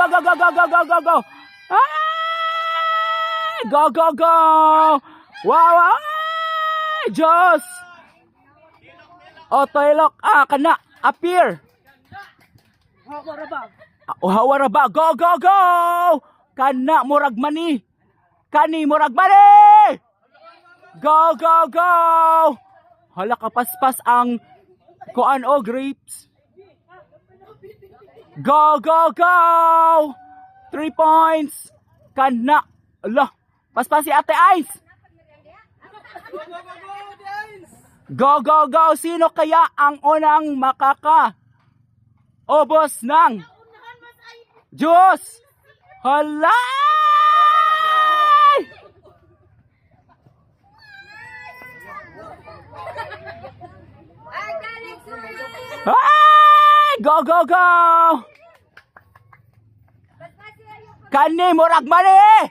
go, go, go, go, go, go, go, go. Ay! Go, go, go. Wow, ay! Diyos. O, toilok. Kana. Appear. Hawaraba. Go, go, go. Kana, murag mani. Kani, murag mani. Go, go, go. Hala, kapaspas ang kuan o grapes. Go, go, go. 3 points. Kana. Ala, paspas si Ate Ice. Go, go, go. Sino kaya ang unang makaka-obos ng juice? Hala! Ay! Go, go, go! Kani, murag mani!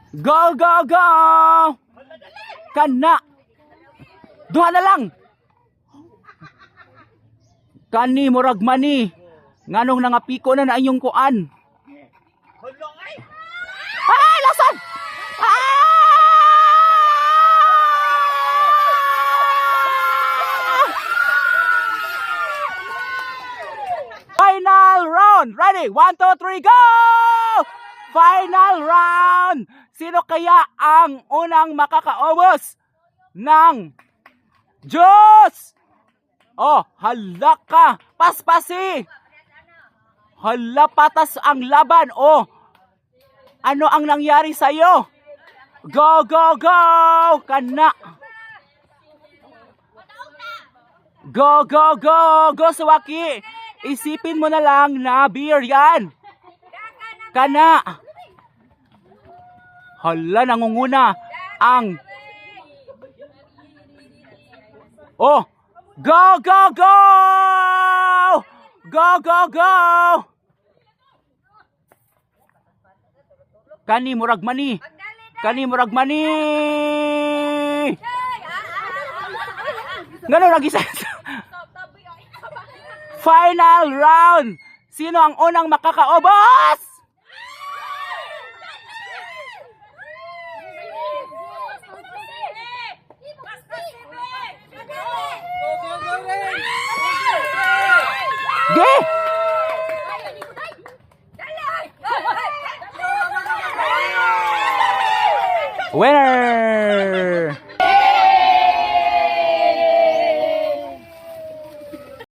Go, go, go! Kana! Duha na lang! Kani, murag mani! Nganong nangapiko na na inyong kuan? Ay! Lasan! Final round! Ready? 1, 2, 3, go! Final round! Sino kaya ang unang makakaubos ng juice? Oh, hala ka! Paspasi! Hala, patas ang laban! Oh, ano ang nangyari sa'yo? Go, go, go! Kana! Go, go, go! Go, Suwaki! Isipin mo na lang na beer yan! Kana! Hala, nangunguna ang... Oh! Go, go, go! Go, go, go! Kani, murag mani! Kani, murag mani! Ganun lagi sa... Final round! Sino ang unang makakaubos? Ge!